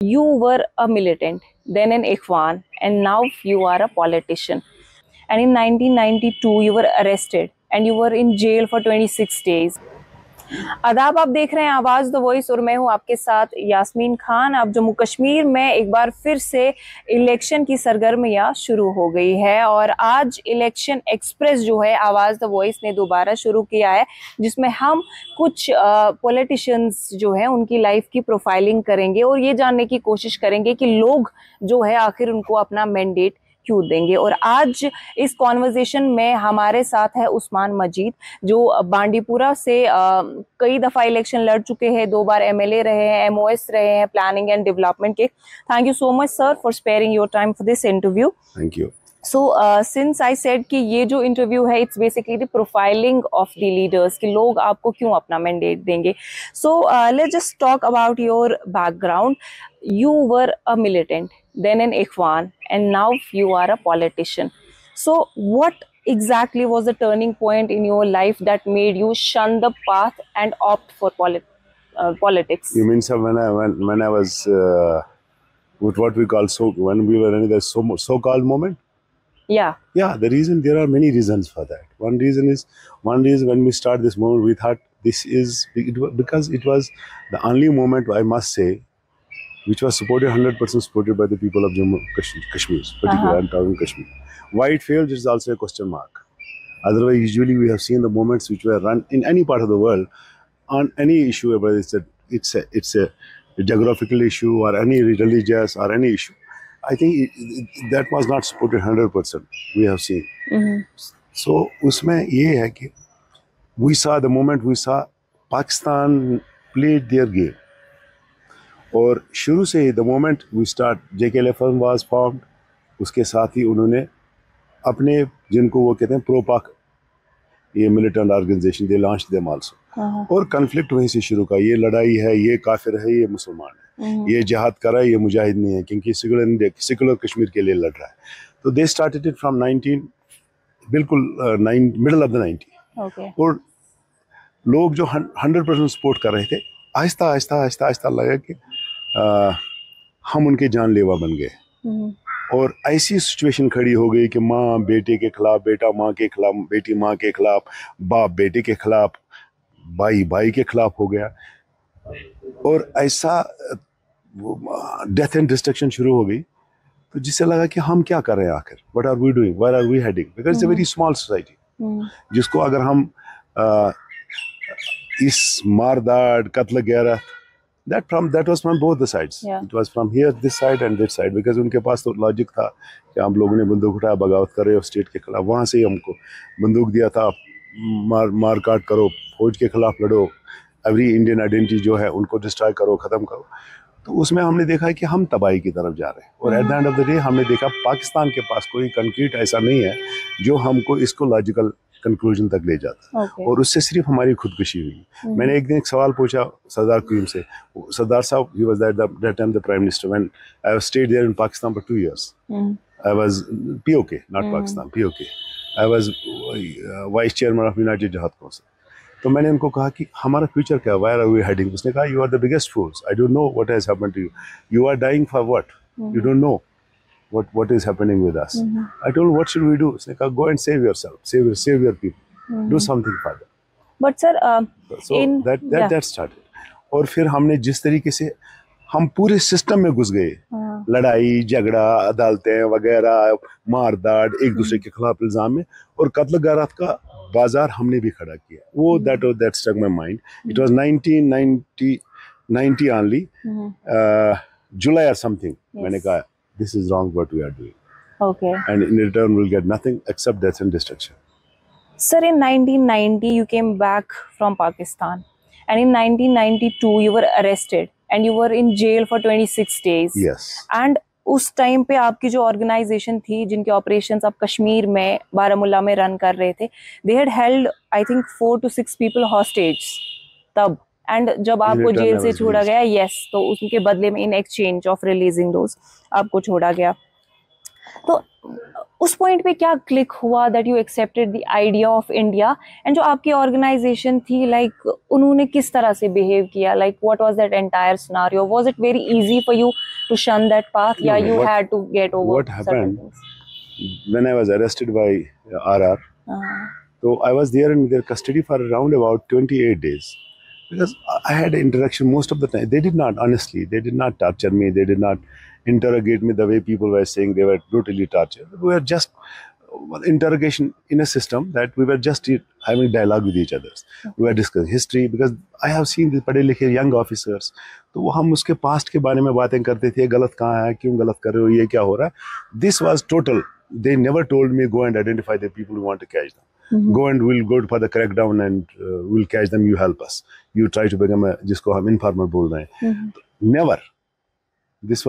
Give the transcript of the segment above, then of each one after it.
You were a militant, then an Ikhwan, and now you are a politician. And in 1992, you were arrested and you were in jail for 26 days. आदाब, आप देख रहे हैं आवाज the voice और मैं हूं आपके साथ यास्मीन खान। अब जम्मू कश्मीर में एक बार फिर से इलेक्शन की सरगर्मियां शुरू हो गई है और आज इलेक्शन एक्सप्रेस जो है आवाज द वॉइस ने दोबारा शुरू किया है, जिसमें हम कुछ पॉलिटिशियंस जो है उनकी लाइफ की प्रोफाइलिंग करेंगे और ये जानने की कोशिश करेंगे कि लोग जो है आखिर उनको अपना मैंडेट क्यों देंगे। और आज इस कॉन्वर्जेशन में हमारे साथ है उस्मान मजीद, जो बांडीपुरा से कई दफ़ा इलेक्शन लड़ चुके हैं, 2 बार एमएलए रहे हैं, एमओएस रहे हैं प्लानिंग एंड डेवलपमेंट के। Thank you so much sir for sparing your time for this interview. Thank you. So since I said कि ये जो इंटरव्यू है it's basically the profiling of the leaders कि लोग आपको क्यों अपना मैंडेट देंगे। So let's just talk about your background. You were a militant, then an Ikhwan, and now you are a politician. So what exactly was the turning point in your life that made you shun the path and opt for politics? You mean sir, when I was with what we call when we were in the so-called moment? Yeah. Yeah, there are many reasons for that. One reason is when we start this movement, we thought because it was the only moment, I must say, which was 100% supported by the people of Jammu Kashmir, particularly I'm talking Kashmir. Why it failed is also a question mark. Otherwise, usually we have seen the movements which were run in any part of the world on any issue, whether it's a geographical issue or any religious or any issue. I think that was not supported 100%. We have seen. So, usme ye hai ki we saw Pakistan played their game. और शुरू से ही the moment we start JKLFM was formed, उसके साथ ही उन्होंने अपने जिनको वो कहते हैं प्रो पाक ये militant organisation they launch them also, और कन्फ्लिक्ट वहीं से शुरू का। ये लड़ाई है, ये काफिर है, ये मुसलमान है, ये जिहाद कर रहा है, ये मुजाहिद नहीं है, क्योंकि सेकुलर कश्मीर के लिए लड़ रहा है। तो दे स्टार्टेड इट फ्रॉम 19 बिल्कुल मिडल ऑफ द 90। और लोग जो 100% सपोर्ट कर रहे थे, आहिस्ता आहिस्ता आहिस्ता आहिस्ता लगा कि हम उनके जानलेवा बन गए। और ऐसी सिचुएशन खड़ी हो गई कि माँ बेटे के खिलाफ, बेटा माँ के खिलाफ, बेटी माँ के खिलाफ, बाप बेटे के खिलाफ, भाई भाई के खिलाफ हो गया। और ऐसा डेथ एंड डिस्ट्रक्शन शुरू हो गई। तो जिससे लगा कि हम क्या कर रहे हैं आखिर, what are we doing, where are we heading, because it's a very small society, जिसको अगर हम इस मारदाड़ कत्ल गैरत that was from both the sides. Yeah. It was from here this side and this side, because उनके पास तो logic था कि हम लोगों ने बंदूक उठाया, बगावत कर रहे हो स्टेट के खिलाफ, वहाँ से ही हमको बंदूक दिया था, मार काट करो, फौज के खिलाफ लड़ो, एवरी इंडियन आइडेंटिटी जो है उनको डिस्ट्रॉय करो, ख़त्म करो। तो उसमें हमने देखा है कि हम तबाही की तरफ जा रहे हैं। और at the end of the day हमने देखा पाकिस्तान के पास कोई कंक्रीट ऐसा नहीं है जो हमको इसको लॉजिकल कंक्लूजन तक ले जाता। और उससे सिर्फ हमारी खुदकुशी हुई। मैंने एक दिन एक सवाल पूछा सरदार क्वीम से, सरदार साहब, he was that time the prime minister when I stayed there in Pakistan for 2 years. I was POK, not Pakistan, POK. I was vice chairman of United Jihad Council. तो मैंने उनको कहा कि हमारा फ्यूचर क्या, where are we heading? उसने कहा you are the biggest fools. I don't know what has happened to you. You are dying for what? You don't know what is happening with us. I told him, what should we do? उसने कहा go and save yourself, save your people, do something for them. But sir, so that started. और फिर हमने जिस तरीके से हम पूरे सिस्टम में घुस गए, लड़ाई झगड़ा, अदालतें वगैरह, मारदाड़, एक दूसरे के खिलाफ इल्जाम में, और कत्ल गारत का बाजार हमने भी खड़ा किया। वो that struck my mind. It was 1990 only, July or something. मैंने कहा this is wrong what we are doing. Okay. And in return we'll get nothing except death and destruction. Sir, in 1990 you came back from Pakistan, and in 1992 you were arrested and you were in jail for 26 days. Yes. And उस time पे आपकी जो organisation थी, जिनके operations आप कश्मीर में बारामुल्ला में run कर रहे थे, they had held I think 4 to 6 people hostage तब। एंड जब आपको जेल से छोड़ा गया, यस, तो उसके बदले में in exchange of releasing those आपको छोड़ा गया। तो उस पॉइंट पे क्या क्लिक हुआ that you accepted the idea of India, and जो आपकी ऑर्गेनाइजेशन थी लाइक उन्होंने किस तरह से बिहेव किया, like what was that entire scenario, was it very easy for you to shun that path या you had to get over certain things? When I was arrested by RR, so I was there in their custody for around about 28 days. Because I had interaction most of the time. They did not, honestly, they did not torture me. They did not interrogate me the way people were saying they were brutally tortured. We were just interrogation in a system that we were just having dialogue with each other. We were discussing history because I have seen these पढ़े लिखे young officers. तो वो हम उसके past के बारे में बातें करते थे, गलत कहाँ है, क्यों गलत कर रहे हो, ये क्या हो रहा है. This was total. They never told me go and identify the people who want to catch them. Go and we'll go for the crackdown and we'll catch them. You help us. You try to become a जिसको हम informer बोल रहे हैं. Never. This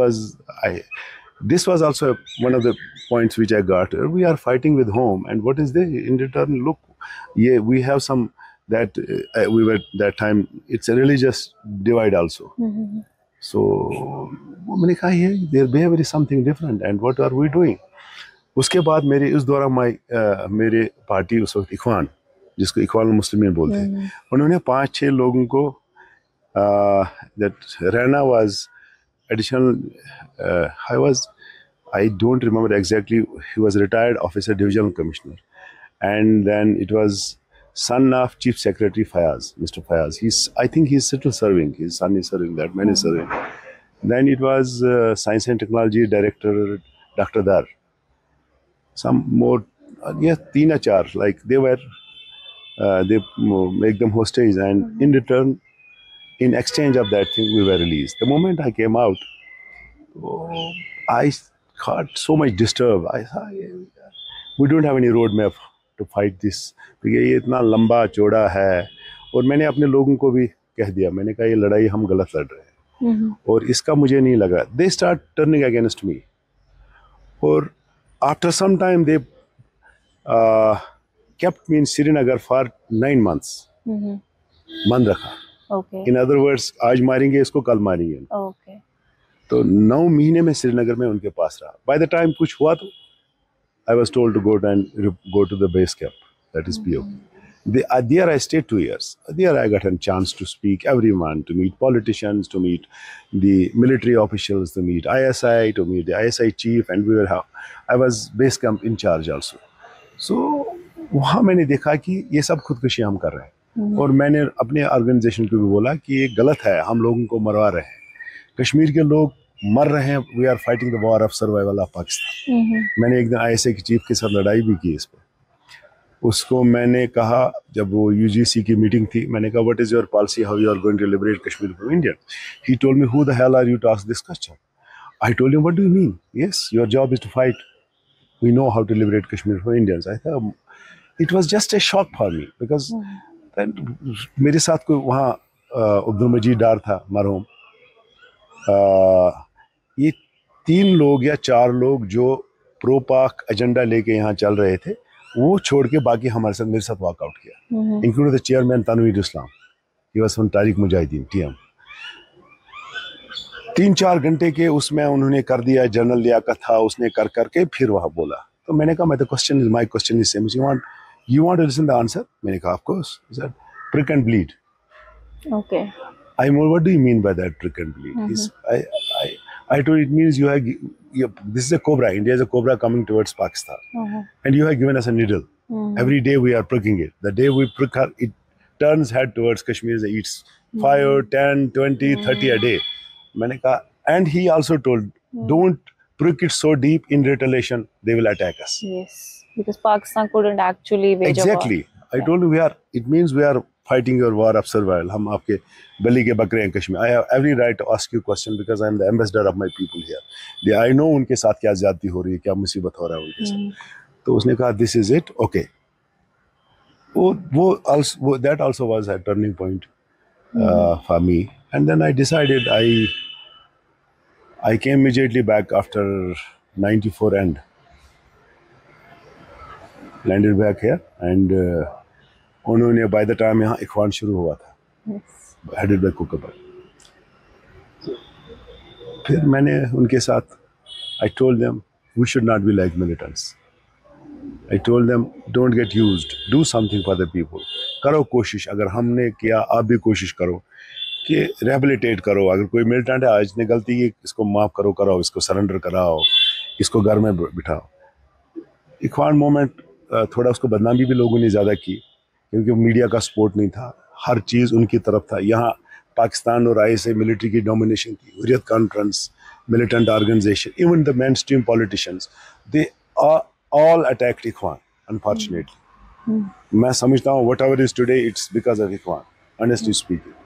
was also one of the points which I got. We are fighting with home, and what is there in return? Look, yeah, we have some that we were that time. It's a religious divide also. So, मैंने कहा ये their behavior is something different, and what are we doing? उसके बाद मेरे उस दौरान मेरे party उस वक्त इख्वान, जिसको इख्वान मुस्लिमीन बोलते हैं, उन्होंने 5-6 लोगों को that Rana was additional. I don't remember exactly. He was retired officer, divisional commissioner, and then it was son of Chief Secretary Fayaz, Mr. Fayaz. I think he's still serving. His son is serving. That man is serving. Then it was Science and Technology Director Dr. Dar. Some more, 3 or 4. Like they make them hostage, and in return, in exchange of that thing, we were released. The moment I came out, I got so much disturbed. I thought, we don't have any roadmap to fight this. क्योंकि ये इतना लंबा चौड़ा है, और मैंने अपने लोगों को भी कह दिया, मैंने कहा ये लड़ाई हम गलत लड़ रहे हैं, और इसका मुझे नहीं लग रहा. They start turning against me, और after some time they kept me in Srinagar for 9 months. बंद रखा. Okay. In other words, आज मारेंगे इसको, कल मारेंगे. Okay. तो 9 महीने में श्रीनगर में उनके पास रहा. By the time कुछ हुआ तो I was told to go to the base camp, that is POK. There I stayed 2 years. There I got a chance to speak everyone, to meet politicians, to meet the military officials, to meet ISI, to meet the ISI chief, and I was base camp in charge also. So वहाँ मैंने देखा कि ये सब खुदकुशी हम कर रहे हैं, और मैंने अपने ऑर्गेनाइजेशन को भी बोला कि ये गलत है, हम लोगों को मरवा रहे हैं, कश्मीर के लोग मर रहे हैं. We are fighting the war of survival of Pakistan. मैंने एक दिन ISI के चीफ के साथ लड़ाई भी की इस पर. उसको मैंने कहा, जब वो UGC की मीटिंग थी, मैंने कहा what is your policy, how you are going to liberate Kashmir from India. He told me who the hell are you to ask this question. I told him what do you mean. Yes, your job is to fight. We know how to liberate Kashmir from Indians. I thought it was just a shock for me, because मेरे साथ कोई वहाँ अब्दुल मजीद डार था मरहूम. ये 3 लोग या 4 लोग जो प्रो पाक एजेंडा लेके यहाँ चल रहे थे, वो छोड़ के बाकी मेरे साथ वॉकआउट किया, include the chairman Tanveer Islam. He was from Tariq Mujahideen TM. 3-4 घंटे के उसमें उन्होंने कर दिया. जनरल लियाकत था, उसने कर करके फिर वहाँ बोला. तो मैंने कहा my question is same. You want to listen the answer? मैंने कहा of course. He said prick and bleed. Okay. What do you mean by that, prick and bleed? I told it means this is a cobra. India is a cobra coming towards Pakistan, and you have given us a needle. Every day we are pricking it. The day we prick her, it turns head towards Kashmir. It eats 5, 10, 20, 30 a day. मैंने कहा, and he also told, don't prick it so deep. In retaliation, they will attack us. Yes, because Pakistan couldn't actually wage a war. Exactly. I told you it means we are fighting your war of survival. हम आपके बलि के बकरे हैं Kashmir. I have every right to ask you question because I am the ambassador of my people here. I know उनके साथ क्या ज्यादती हो रही है, क्या मुसीबत हो रहा है उनके साथ. तो उसने कहा this is it, okay. That also was a turning point for me. And then I decided I came immediately back after 94 end. Landed back here and उन्होंने by the time यहाँ इख्वान शुरू हुआ था, headed by कुकबर. फिर मैंने उनके साथ I told them we should not be like militants. I told them, don't get used, do something for the people. करो कोशिश, अगर हमने किया आप भी कोशिश करो कि रिहेबिलिटेट करो. अगर कोई मिलिटेंट है आज ने गलती की, इसको माफ़ करो, कराओ, इसको सरेंडर कराओ, इसको घर में बिठाओ. इख्वान मूवमेंट थोड़ा उसको बदनामी भी लोगों ने ज़्यादा की क्योंकि मीडिया का सपोर्ट नहीं था, हर चीज़ उनकी तरफ था. यहाँ पाकिस्तान और आई से मिलिट्री की डोमिनेशन थी. Hurriyat conference, militant organization, even the mainstream politicians, they are all attacked Ikhwan, unfortunately. मैं समझता हूँ whatever is today, it's because of Ikhwan, honestly speaking.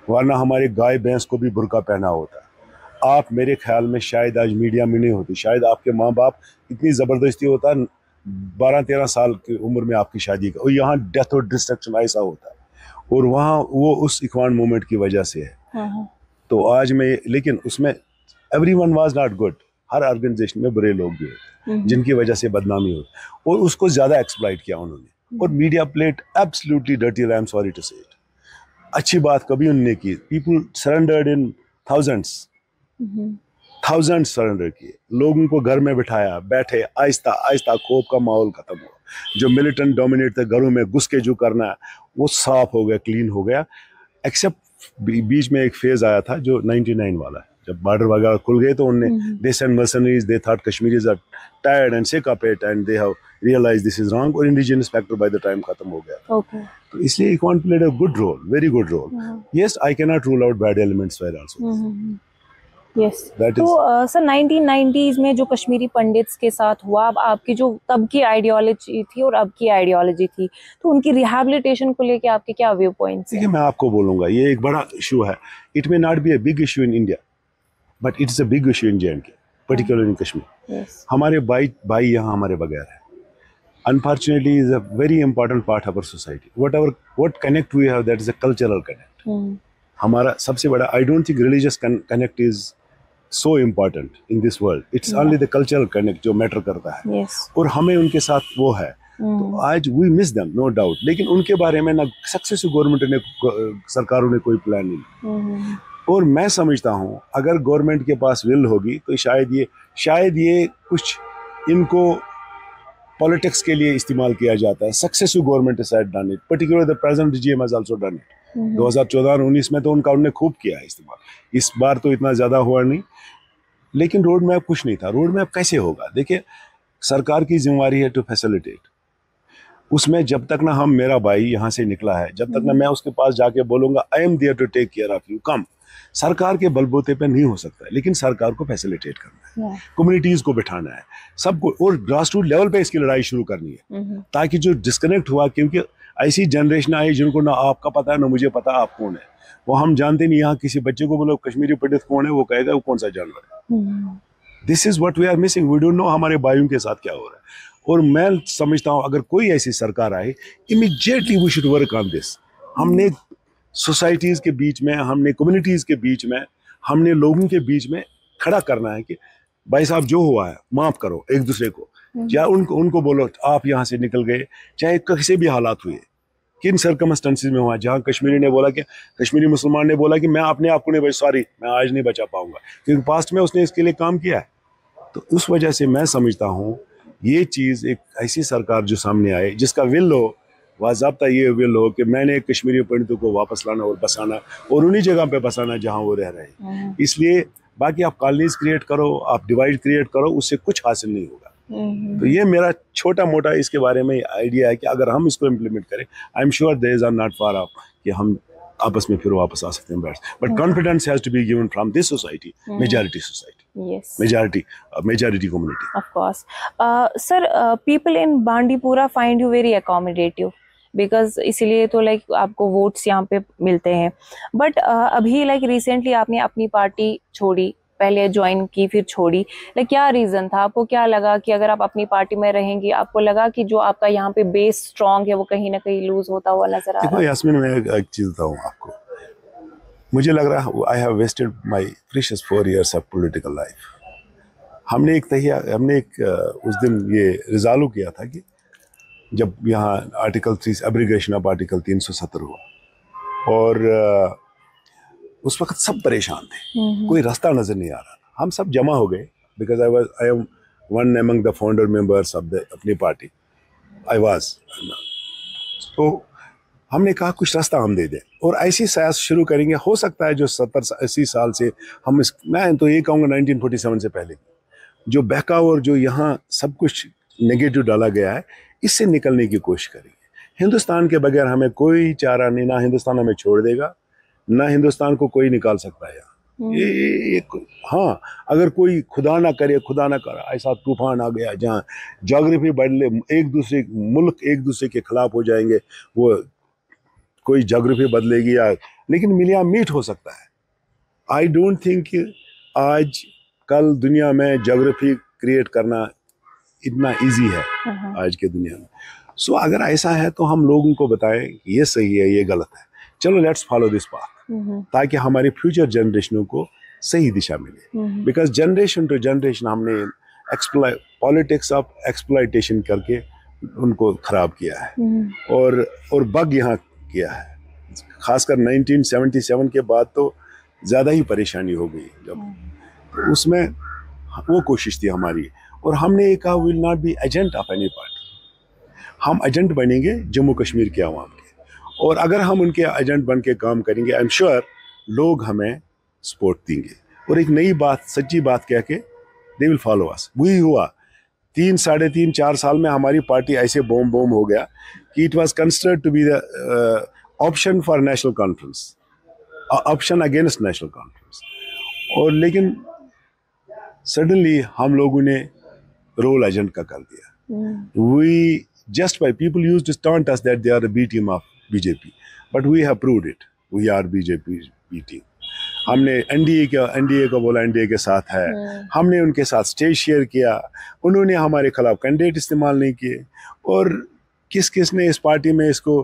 वरना हमारे गाय भैंस को भी बुर्का पहना होता. आप मेरे ख्याल में शायद आज मीडिया में नहीं होती, शायद आपके माँ बाप इतनी ज़बरदस्ती होता 12-13 साल की उम्र में आपकी शादी का, और यहाँ डेथ और डिस्ट्रक्शन ऐसा होता है, और वहाँ वो उस इख्वान मूवमेंट की वजह से है. तो आज मैं, लेकिन उसमें everyone was not good. हर ऑर्गेनाइजेशन में बुरे लोग भी होते जिनकी वजह से बदनामी होती, और उसको ज़्यादा एक्सप्लॉइट किया उन्होंने, और media played absolutely dirty. I am sorry to say it. अच्छी बात कभी उन्होंने की. People surrendered in thousands surrender किए, लोगों को घर में बिठाया, बैठे, आहिस्ता आहिस्ता खौफ का माहौल खत्म हुआ. जो मिलिटेंट डोमिनेट थे, घरों में घुस के जो करना है वो साफ हो गया, क्लीन हो गया. एक्सेप्ट बीच में एक फेज आया था जो 99 वाला है, जब बॉर्डर वगैरह खुल गए तो उनने they send mercenaries, they thought Kashmiris are tired and sick of it and they have realize this is wrong, और indigenous factor by the time खत्म हो गया. तो इसलिए Ikhwan played a good role, very good role. Yes, I can not rule out bad elements where also. Yes. तो sir 1990s में जो Kashmiri pandits के साथ हुआ, अब आपकी जो तब की आइडियोलॉजी थी और अब की आइडियोलॉजी थी, तो उनकी रिहैबिलिटेशन को लेके आपके क्या व्यू पॉइंट्स हैं? देखिए, मैं आपको बोलूँगा ये एक बड़ा इशू है. It may not be a big issue in India, but it is a big issue in J&K, particularly in Kashmir. हमारे भाई यहाँ हमारे बगैर है. Unfortunately, is a very important part of our society. What connect we have, that is a cultural connect. हमारा सबसे बड़ा, I don't think religious connect is so important in this world. It's only the cultural connect जो matter करता है. Yes. और हमें उनके साथ वो है. तो आज we miss them, no doubt. लेकिन उनके बारे में ना सक्सेसफुल गवर्नमेंट ने, सरकारों ने कोई प्लान नहीं. और मैं समझता हूँ अगर गवर्नमेंट के पास विल होगी तो शायद ये कुछ इनको पॉलिटिक्स के लिए इस्तेमाल किया जाता है. Successful government has done it, particularly the present regime has also done it. 2014-19 में तो उन्होंने खूब किया है इस्तेमाल. इस बार तो इतना ज़्यादा हुआ नहीं, लेकिन रोड मैप कुछ नहीं था. रोड मैप कैसे होगा? देखिए, सरकार की जिम्मेवारी है टू फैसिलिटेट. उसमें जब तक ना मेरा भाई यहाँ से निकला है, जब तक ना मैं उसके पास जाके बोलूँगा I am there to take care of you, कम, सरकार के बलबूते पे नहीं हो सकता है. लेकिन सरकार को फैसिलिटेट करना है, कम्युनिटीज़ को बिठाना है, सबको, और ग्रास रूट लेवल पे इसकी लड़ाई शुरू करनी है. ताकि जो डिस्कनेक्ट हुआ, क्योंकि ऐसी जनरेशन आई जिनको ना आपका पता है ना मुझे पता आप कौन है. वो हम जानते नहीं. यहाँ किसी बच्चे को बोलो कश्मीरी पंडित कौन है, वो कहेगा वो कौन सा जानवर है. This is what we are missing. We don't know हमारे भाइयों के साथ क्या हो रहा है. और मैं समझता हूँ अगर कोई ऐसी सरकार आए, immediately we should work on this. हमने सोसाइटीज़ के बीच में, हमने कम्युनिटीज़ के बीच में, हमने लोगों के बीच में खड़ा करना है कि भाई साहब जो हुआ है माफ़ करो एक दूसरे को. या उनको बोलो आप यहाँ से निकल गए, चाहे कैसे भी हालात हुए, किन सर्कमस्टेंसेस में हुआ. जहाँ कश्मीरी ने बोला कि, कश्मीरी मुसलमान ने बोला कि मैं अपने आप को नहीं, सॉरी मैं आज नहीं बचा पाऊंगा, क्योंकि पास्ट में उसने इसके लिए काम किया है. तो उस वजह से मैं समझता हूँ ये चीज़, एक ऐसी सरकार जो सामने आए जिसका विल हो, बाज़ाब्ता ये विल हो कि मैंने कश्मीरी पंडितों को वापस लाना और बसाना, और उन्हीं जगह पे बसाना जहाँ वो रह रहे हैं. इसलिए बाकी आप कॉलोनीज क्रिएट करो, आप डिवाइड क्रिएट करो, उससे कुछ हासिल नहीं होगा. तो ये मेरा छोटा मोटा इसके बारे में आइडिया है कि अगर हम इसको इम्प्लीमेंट करें, I am sure days are not far off कि हम आपस में फिर वापस आ सकते हैं. But confidence has to be given from this society, majority society. Yes. Majority community. Of course. Sir, people in Bandipora find you very accommodative because इसीलिए तो like आपको वोट्स यहाँ पे मिलते हैं. बट अभी like recently आपने अपनी पार्टी छोड़ी, पहले ज्वाइन की फिर छोड़ी. like क्या रीजन था? आपको क्या लगा कि अगर आप अपनी पार्टी में रहेंगी, आपको लगा कि जो आपका यहाँ पे बेस स्ट्रॉन्ग है वो कहीं ना कहीं लूज होता हुआ नजर आ रहा है? देखो यास्मीन, मैं एक चीज़ बताऊँ आपको. मुझे लग रहा है I have wasted my precious 4 years of political life. हमने एक उस दिन ये रिजॉल्व किया था कि जब यहाँ आर्टिकल 3 एब्रिगेशन ऑफ आर्टिकल 370 हुआ, और उस वक्त सब परेशान थे, कोई रास्ता नज़र नहीं आ रहा था. हम सब जमा हो गए because I am one among the founder members of the अपनी पार्टी I was। तो हमने कहा कुछ रास्ता हम दे दें और ऐसी सायास शुरू करेंगे। हो सकता है जो 70-80 साल से हम मैं तो ये कहूँगा 1947 से पहले जो बहकाव और जो यहाँ सब कुछ नेगेटिव डाला गया है, इससे निकलने की कोशिश करेंगे। हिंदुस्तान के बगैर हमें कोई चारा नहीं, ना हिंदुस्तान हमें छोड़ देगा, ना हिंदुस्तान को कोई निकाल सकता है यहाँ। ये हाँ, अगर कोई खुदा ना करे ऐसा तूफान आ गया जहाँ ज्योग्राफी बदले, मुल्क एक दूसरे के खिलाफ हो जाएंगे, वो कोई ज्योग्राफी बदलेगी या, लेकिन मिलिया मीट हो सकता है। आई डोंट थिंक आज कल दुनिया में ज्योग्राफी क्रिएट करना इतना इजी है आज के दुनिया में। सो अगर ऐसा है तो हम लोगों को बताएं ये सही है, ये गलत है, चलो लेट्स फॉलो दिस पाथ, ताकि हमारी फ्यूचर जनरेशनों को सही दिशा मिले। बिकॉज जनरेशन टू जनरेशन हमने पॉलिटिक्स ऑफ एक्सप्लॉयटेशन करके उनको खराब किया है और बग यहाँ किया है। खासकर 1977 के बाद तो ज़्यादा ही परेशानी हो गई, जब उसमें वो कोशिश थी हमारी, और हमने ये कहा will not be agent of any party, हम एजेंट बनेंगे जम्मू कश्मीर के आवाम के, और अगर हम उनके एजेंट बन के काम करेंगे आई एम श्योर लोग हमें सपोर्ट देंगे और एक नई बात, सच्ची बात कह के दे विल फॉलो अस। वही हुआ 3-3.5-4 साल में हमारी पार्टी ऐसे बूम हो गया कि it was considered to be the option for National Conference, option against National Conference, और लेकिन सडनली हम लोगों ने रोल एजेंट का कर दिया। We just by people used to taunt us that they are a B team of BJP, but we have proved it, we are BJP B team। हमने NDA को बोला एनडीए के साथ है, हमने उनके साथ स्टेज शेयर किया, उन्होंने हमारे खिलाफ कैंडिडेट इस्तेमाल नहीं किए, और किस ने इस पार्टी में इसको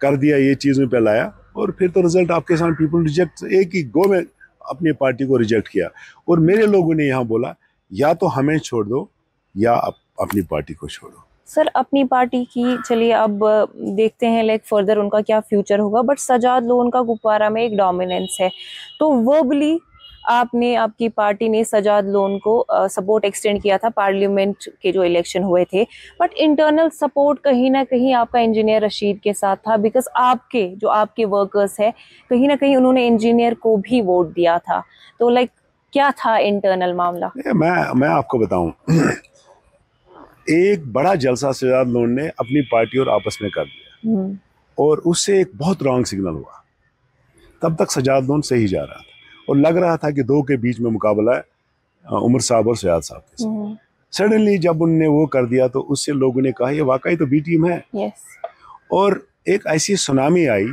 कर दिया, ये चीज़ों पे लाया, और फिर तो रिजल्ट आपके सामने, पीपल रिजेक्ट, एक ही गो में अपनी पार्टी को रिजेक्ट किया। और मेरे लोगों ने यहाँ बोला या तो हमें छोड़ दो या अपनी पार्टी को छोड़ो। सर अपनी पार्टी की चलिए अब देखते हैं लाइक फर्दर उनका क्या फ्यूचर होगा, बट सजाद लोन का कुपवारा में एक डोमिनेंस है, तो वर्बली आपकी पार्टी ने सजाद लोन को सपोर्ट एक्सटेंड किया था पार्लियामेंट के जो इलेक्शन हुए थे, बट इंटरनल सपोर्ट कहीं ना कहीं आपका इंजीनियर रशीद के साथ था, बिकॉज आपके वर्कर्स है कहीं ना कहीं उन्होंने इंजीनियर को भी वोट दिया था, तो लाइक क्या था इंटरनल मामला? मैं आपको बताऊं, एक बड़ा जलसा सजाद लोन ने अपनी पार्टी और आपस में कर दिया, और उससे एक बहुत रॉन्ग सिग्नल हुआ। तब तक सजाद लोन सही जा रहा था और लग रहा था कि दो के बीच में मुकाबला है उमर साहब और सजाद साहब के साथ। सडनली जब उनने वो कर दिया तो उससे लोगों ने कहा ये वाकई तो बी टीम है। और एक ऐसी सुनामी आई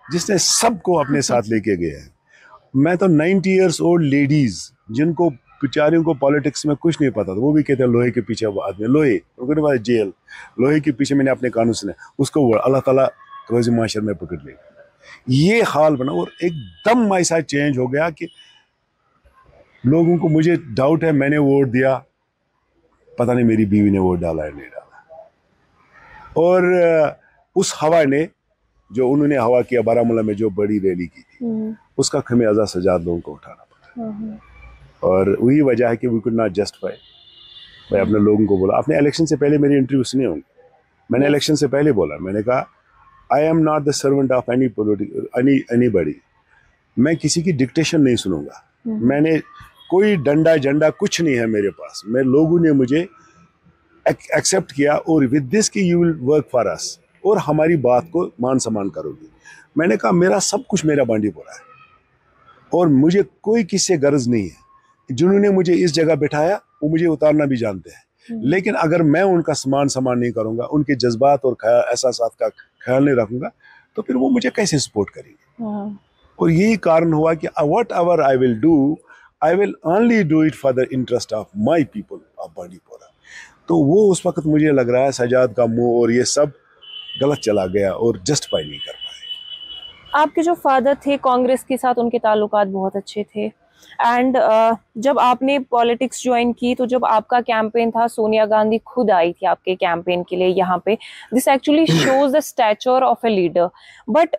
जिसने सबको अपने साथ लेके गया है। मैं तो 90 इयर्स ओल्ड लेडीज जिनको बेचारियों को पॉलिटिक्स में कुछ नहीं पता था, वो भी कहते हैं लोहे के पीछे आदमी, लोहे उनके बाद जेल, लोहे के पीछे मैंने अपने कानून सुने, उसको अल्लाह ताला रोज़ माशर में पकड़ ले। ये हाल बना और एकदम ऐसा चेंज हो गया कि लोगों को, मुझे डाउट है मैंने वोट दिया, पता नहीं मेरी बीवी ने वोट डाला है नहीं डाला। और उस हवा ने जो उन्होंने हवा किया बारामूला में, जो बड़ी रैली की थी, उसका खमियाजा सजाद लोगों को उठाना पड़ा। और वही वजह है कि वी कुड नॉट जस्टिफाई। मैं अपने लोगों को बोला, अपने इलेक्शन से पहले मेरी इंटरव्यू सुने होंगे, मैंने इलेक्शन से पहले बोला, मैंने कहा I am not the servant of anybody, मैं किसी की डिक्टेशन नहीं सुनूंगा, मैंने कोई डंडा झंडा कुछ नहीं है मेरे पास, मैं लोगों ने मुझे एक्सेप्ट किया और विद दिस की you will work for us, और हमारी बात को मान सम्मान करोगी। मैंने कहा मेरा सब कुछ मेरा बांडीपुरा है और मुझे कोई किससे गर्ज नहीं है, जिन्होंने मुझे इस जगह बिठाया वो मुझे उतारना भी जानते हैं, लेकिन अगर मैं उनका सम्मान नहीं करूंगा, उनके जज्बात और एहसासात का ख्याल नहीं रखूंगा, तो फिर वो मुझे कैसे सपोर्ट करेंगे। और यही कारण हुआ कि what ever I will do, I will only do it for the interest of my people of Bandipora. तो वो उस वक्त मुझे लग रहा है सजाद का मुंह और ये सब गलत चला गया और जस्टिफाई नहीं कर पाए। आपके जो फादर थे कांग्रेस के साथ उनके ताल्लुकात बहुत अच्छे थे, एंड जब आपने पॉलिटिक्स ज्वाइन की तो जब आपका कैंपेन था, सोनिया गांधी खुद आई थी आपके कैंपेन के लिए यहाँ पे। This actually shows the stature of a leader, but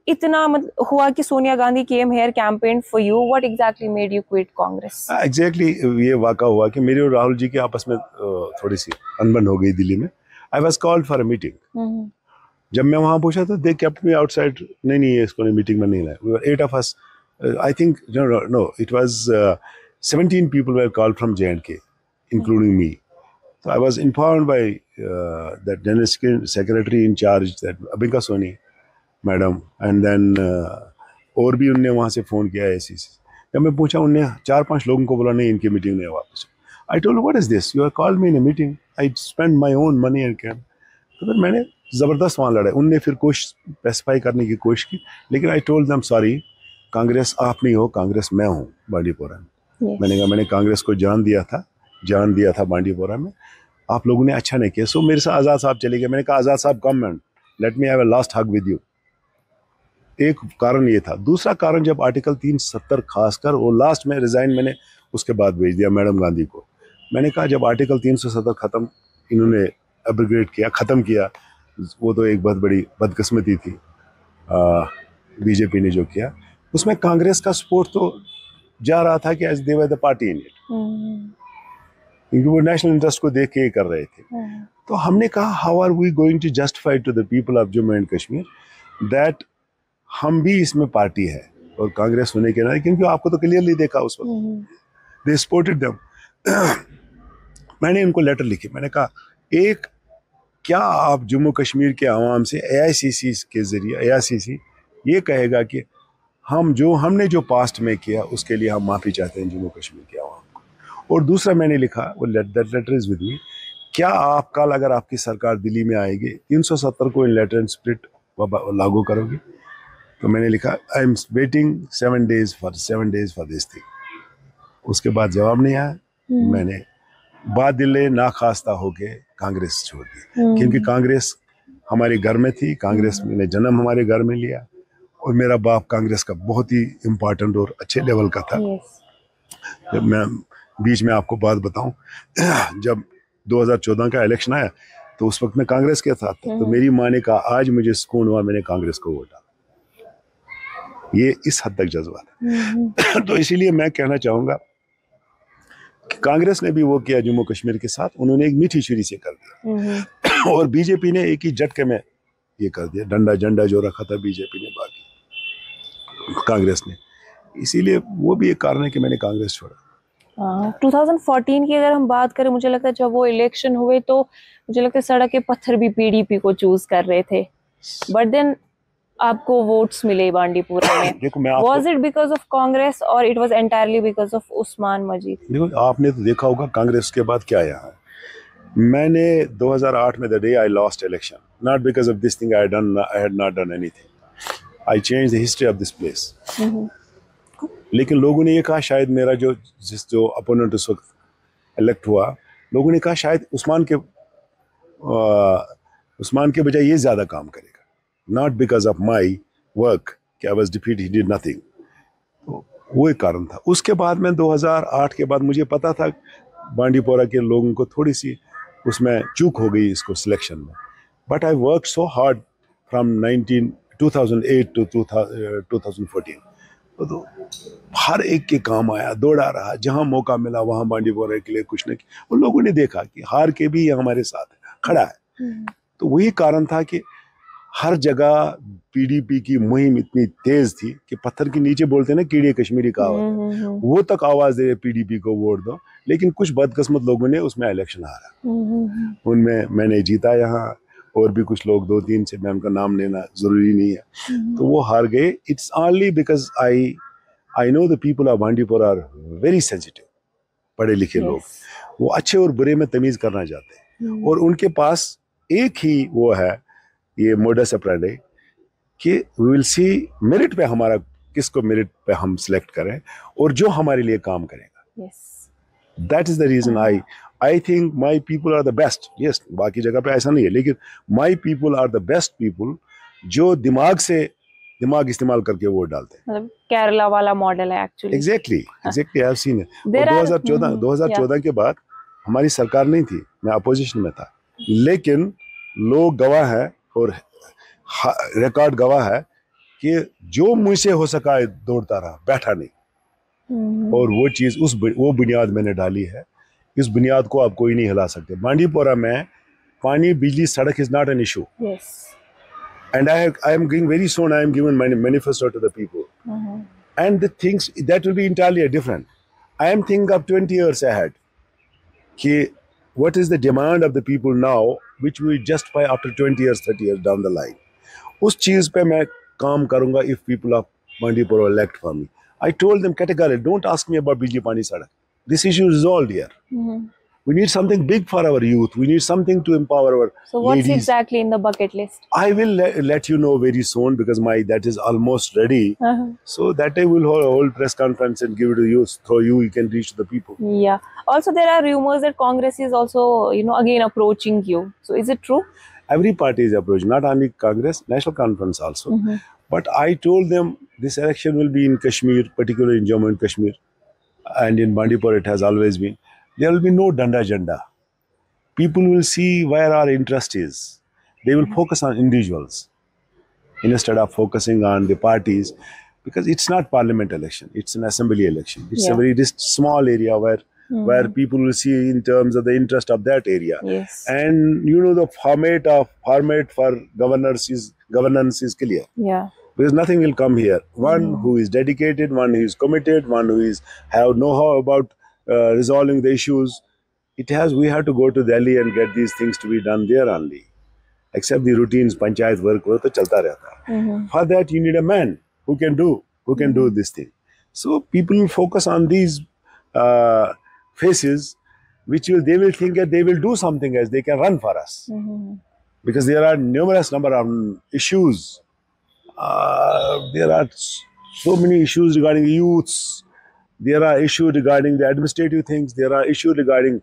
इतना मतलब हुआ कि Sonia Gandhi came here campaign for you, what exactly made you quit Congress? Exactly ये वाक़ा हुआ कि मेरे और राहुल जी के आपस में थोड़ी सी अनबन हो गई दिल्ली में. I was called for a meeting. जब मैं वहाँ पूछा तो दे केप्ट मी आउटसाइड. नहीं ये इसको मीटिंग में नहीं लाए. We were 8 of us. I think no it was 17 people were called from J&K including me. So I was informed by that general secretary in charge, that Abhinka Soni madam, and then और भी उनने वहाँ से phone किया ऐसी. जब मैं पूछा उनने 4-5 लोगों को बोला नहीं इनकी मीटिंग नहीं वापस. I told what is this, you are called me in a meeting, I spend my own money and can. तो फिर मैंने ज़बरदस्त वहाँ लड़ा. उनने फिर कोशिश स्पेसिफाई करने की कोशिश की, लेकिन I told them sorry, Congress आप नहीं हो, कांग्रेस मैं हूँ बांडीपोरा में. मैंने कहा मैंने कांग्रेस को जान दिया था बांडीपोरा में, आप लोगों ने अच्छा नहीं किया. सो मेरे साथ आज़ाद साहब चले गए. मैंने कहा आज़ाद साहब come and let me have a last hug with you. एक कारण ये था. दूसरा कारण, जब आर्टिकल 370 खासकर, वो लास्ट में रिज़ाइन मैंने उसके बाद भेज दिया मैडम गांधी को. मैंने कहा जब आर्टिकल 370 ख़त्म इन्होंने एब्रोगेट किया, ख़त्म किया, वो तो एक बहुत बड़ी बदकिस्मती थी बीजेपी ने जो किया. उसमें कांग्रेस का सपोर्ट तो जा रहा था कि as they were the party in it, क्योंकि वो नेशनल इंटरेस्ट को देख के कर रहे थे. तो हमने कहा how are we going to justify to the people of Jammu and Kashmir that हम भी इसमें पार्टी है और कांग्रेस होने के नाते, क्योंकि आपको तो क्लियरली देखा उस वक्त दे सपोर्टेड देम. मैंने उनको लेटर लिखी. मैंने कहा एक, क्या आप जम्मू कश्मीर के आवाम से AICC के जरिए AICC ये कहेगा कि हमने जो पास्ट में किया उसके लिए हम माफ़ी चाहते हैं जम्मू कश्मीर के आवाम को. और दूसरा मैंने लिखा, वो that letter is with me, क्या आप कल अगर आपकी सरकार दिल्ली में आएगी 370 को इन लेटर एंड स्प्रिट लागू करोगे? तो मैंने लिखा I am waiting 7 days for this thing. उसके बाद जवाब नहीं आया. मैंने बादिले नाखास्ता होके कांग्रेस छोड़ दी, क्योंकि कांग्रेस हमारे घर में थी. कांग्रेस ने जन्म हमारे घर में लिया और मेरा बाप कांग्रेस का बहुत ही इम्पोर्टेंट और अच्छे लेवल का था. जब मैं बीच में आपको बात बताऊं, जब 2014 का इलेक्शन आया तो उस वक्त मैं कांग्रेस के साथ था. तो मेरी माँ ने कहा आज मुझे सुकून हुआ मैंने कांग्रेस को वोट डाला. ये इस हद तक जज्बा था. तो इसीलिए मैं कहना चाहूँगा कि कांग्रेस ने भी वो किया जम्मू कश्मीर के साथ, उन्होंने एक मीठी छुरी से कर दिया. और बीजेपी ने एक ही झटके में ये कर दिया. डंडा झंडा जो रखा था बीजेपी ने, बाकी कांग्रेस ने. इसीलिए वो भी एक कारण है कि मैंने कांग्रेस छोड़ा. 2014 की अगर हम बात करें, मुझे लगता है जब वो इलेक्शन हुए तो मुझे लगता है सड़क के पत्थर भी PDP को चूज कर रहे थे, बट देन आपको वोट्स मिले बांडीपुरा में. Was it because of Congress और it was entirely because of Usman मजीद? देखो आपने तो देखा होगा कांग्रेस के बाद क्या यहाँ है. मैंने 2008 में the day I lost election, not because of this thing I had not done anything. I change the history of this place. लेकिन लोगों ने ये कहा शायद मेरा जो अपोनेंट उस वक्त इलेक्ट हुआ, लोगों ने कहा शायद उस्मान के बजाय ये ज़्यादा काम करेगा. Not because of my work कि I was defeat, he did nothing. तो वो एक कारण था. उसके बाद में 2008 के बाद मुझे पता था बांडीपोरा के लोगों को थोड़ी सी उसमें चूक हो गई इसको सिलेक्शन में. But I work so hard from 2008 to 2014. तो हर एक के काम आया, दौड़ा रहा, जहाँ मौका मिला वहाँ बांडीपोरा के लिए कुछ न कुछ. उन लोगों ने देखा कि हार के भी ये हमारे साथ खड़ा है. तो वही कारण था कि हर जगह PDP की मुहिम इतनी तेज थी कि पत्थर के नीचे बोलते ना कीड़े कश्मीरी का वो तक आवाज दे PDP को वोट दो. लेकिन कुछ बदकिस्मत लोगों ने उसमें इलेक्शन हारा. उनमें मैंने जीता यहाँ, और भी कुछ लोग 2-3 से, मैं उनका नाम लेना जरूरी नहीं है, तो वो हार गए. It's only because I know the people of Bandipora are very sensitive. पढ़े लिखे लोग, वो अच्छे और बुरे में तमीज करना चाहते हैं. और उनके पास एक ही वो है, ये मोडस ऑपरेंडी कि वी विल सी मेरिट पे, हमारा किसको मेरिट पे हम सिलेक्ट करें और जो हमारे लिए काम करेगा. That is the reason I think my people are the best. Yes, बाकी जगह पे ऐसा नहीं है, लेकिन my people are the best people जो दिमाग इस्तेमाल करके वोट डालते हैं. मतलब केरला वाला मॉडल है actually. Exactly I have seen it. 2014 के बाद हमारी सरकार नहीं थी, मैं अपोजिशन में था, लेकिन लोग गवाह है और रिकॉर्ड गवाह है कि जो मुझसे हो सका दौड़ता रहा, बैठा नहीं। और वो चीज़ वो बुनियाद मैंने डाली है। इस बुनियाद को आप कोई नहीं हिला सकते। बांडीपोरा में पानी, बिजली, सड़क is not an issue. And I am giving very soon. I am giving my manifesto to the people, and the things that will be entirely different. I am thinking of 20 years ahead. कि what is the demand of the people now, which we justify after 20 years, 30 years down the line. उस चीज पे मैं काम करूंगा if people of Bandipur elect for me. I told them categorically, don't ask me about Bijli Pani Sadak. This issue is resolved here. We need something big for our youth. We need something to empower our So what's ladies. exactly in the bucket list? I will let you know very soon because that is almost ready. So that day we'll hold press conference and give it to you. Through you can reach the people. Yeah. Also, there are rumors that Congress is also, again approaching you. So is it true? Every party is approaching, not only Congress, National Conference also. But I told them this election will be in Kashmir, particularly in Jammu and Kashmir, and in Bandipur it has always been. There will be no danda agenda. People will see where our interest is. They will focus on individuals instead of focusing on the parties, because it's not parliament election, it's an assembly election. It's a very small area where people will see in terms of the interest of that area. Yes. And the format for governance is clear. Yeah. Because nothing will come here. One who is dedicated, one who is committed, one who is have know-how about resolving the issues. We have to go to Delhi and get these things to be done there only. Except the routines, panchayat work, wo to chalta rehta. For that you need a man who can do this thing. So people will focus on these faces, they will think that they will do something as they can run for us. Because there are numerous number of issues. There are so many issues regarding youths. There are issues regarding the administrative things. There are issues regarding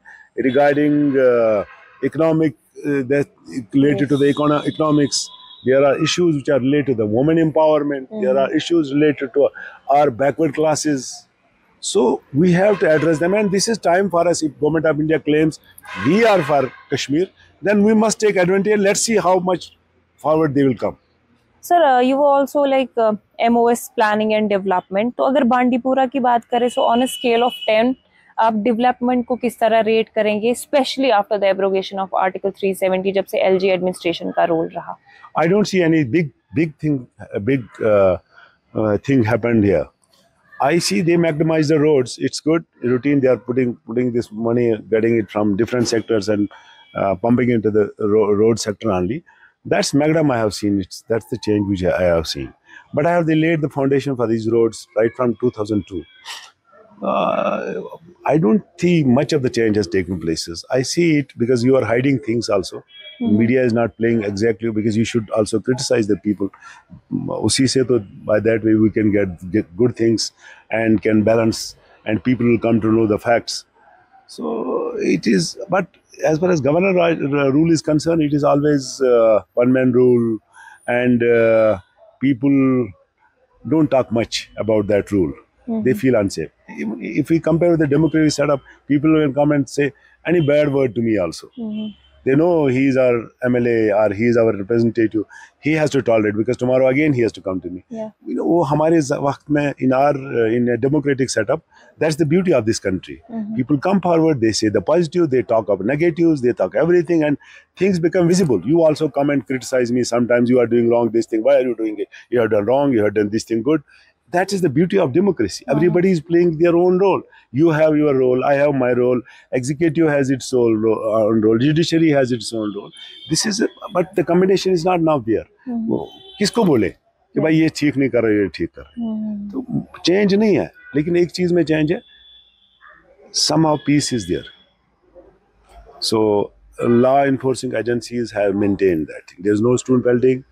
economic that related to the economics. There are issues which are related to the women empowerment. There are issues related to our backward classes. So we have to address them, and this is time for us. If Government of India claims we are for Kashmir, then we must take advantage. Let's see how much forward they will come. Sir, you were also like MOS planning and development. तो अगर बांडीपुरा की बात करें, so on a scale of 10, आप development को किस तरह rate करेंगे, specially after the abrogation of article 370 जब से एलजी एडमिनिस्ट्रेशन का रोल रहा? I don't see any big thing happened here. I see they maximize the roads. It's good routine. They are putting this money, getting it from different sectors and pumping into the road sector only. That's Magdam I have seen. That's the change which I have seen. But they laid the foundation for these roads right from 2002. I don't see much of the change has taken places. I see it because you are hiding things also. Media is not playing exactly, because you should also criticize the people. Usi se to, by that way we can get good things and can balance, and people will come to know the facts. So it is, but as far as governor rule is concerned, it is always one-man rule, and people don't talk much about that rule. They feel unsafe. If we compare with the democratic setup, people will come and say any bad word to me also. They know he is our MLA or he is our representative. He has to tolerate, because tomorrow again he has to come to me. Yeah. हमारे वक्त में in a democratic setup, that's the beauty of this country. People come forward, they say the positive, they talk of negatives, they talk everything, and things become visible. You also come and criticize me. Sometimes you are doing wrong this thing. Why are you doing it? You have done wrong. You have done this thing good. That is the beauty of democracy. Everybody is playing their own role. You have your role, I have my role, executive has its own role, judiciary has its own role. But the combination is not now there. किसको बोले कि भाई ये ठीक नहीं कर रहे, ये ठीक कर रहे? तो चेंज नहीं है, लेकिन एक चीज में चेंज है. Somehow peace is there. So law enforcing agencies have maintained that. There's no stone pelting.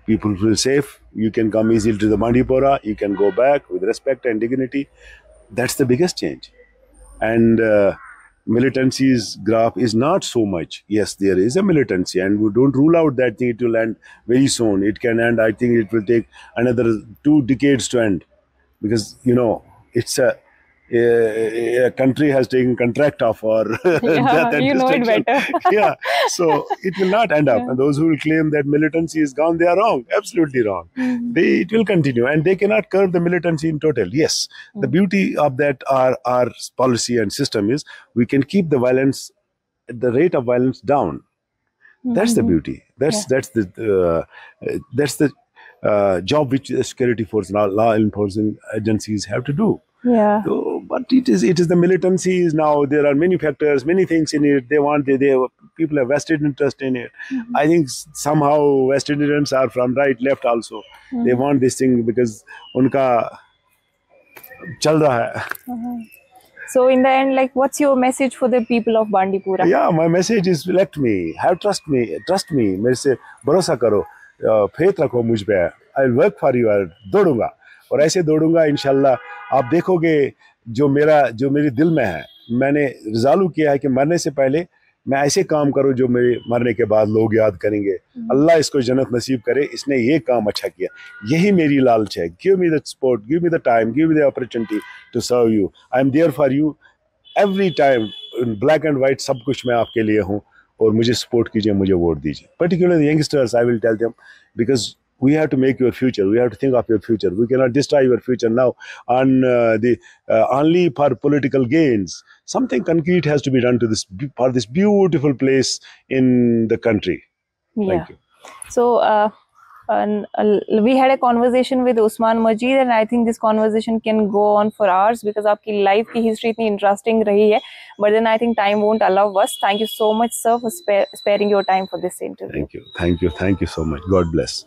People feel safe. You can come easily to the Bandipora. You can go back with respect and dignity. That's the biggest change. And militancy's graph is not so much. Yes, there is a militancy, and we don't rule out that thing. It will end very soon. It can end. I think it will take another 2 decades to end, because a country has taken contract of or death and you know it destruction. better. Yeah, so it will not end up. And those who will claim that militancy is gone, they are wrong, absolutely wrong. It will continue, and they cannot curb the militancy in total. Yes, the beauty of that our policy and system is we can keep the violence, the rate of violence down. That's the beauty. That's the job which the security force, law enforcement agencies have to do. Yeah. So, but it is the militancy is now. There are many factors, many things in it. They people have vested interest in it. I think somehow vested interests are from right, left also. They want this thing because उनका चल रहा है. So in the end, like, what's your message for the people of Bandipora? Yeah, my message is elect me, trust me. मेरे से भरोसा करो, faith रखो मुझ पे. I will work for you. दौड़ूंगा और ऐसे दौड़ूंगा इंशाल्लाह. आप देखोगे जो मेरे दिल में है, मैंने रिज़ालू किया है कि मरने से पहले मैं ऐसे काम करूं जो मेरे मरने के बाद लोग याद करेंगे. अल्लाह इसको जन्नत नसीब करे, इसने ये काम अच्छा किया. यही मेरी लालच है. Give me the support, give me the time, give me the opportunity to serve you. I am there for you every time. Black and white सब कुछ मैं आपके लिए हूँ, और मुझे सपोर्ट कीजिए, मुझे वोट दीजिए. Particularly youngsters, I will tell them, because we have to make your future. We have to think of your future. We cannot destroy your future now on only for political gains. Something concrete has to be done to for this beautiful place in the country. Thank you. So we had a conversation with Usman Majid, and I think this conversation can go on for hours because आपकी life की history इतनी interesting रही है. But then I think time won't allow us. Thank you so much, sir, for sparing your time for this interview. Thank you. Thank you. Thank you so much. God bless.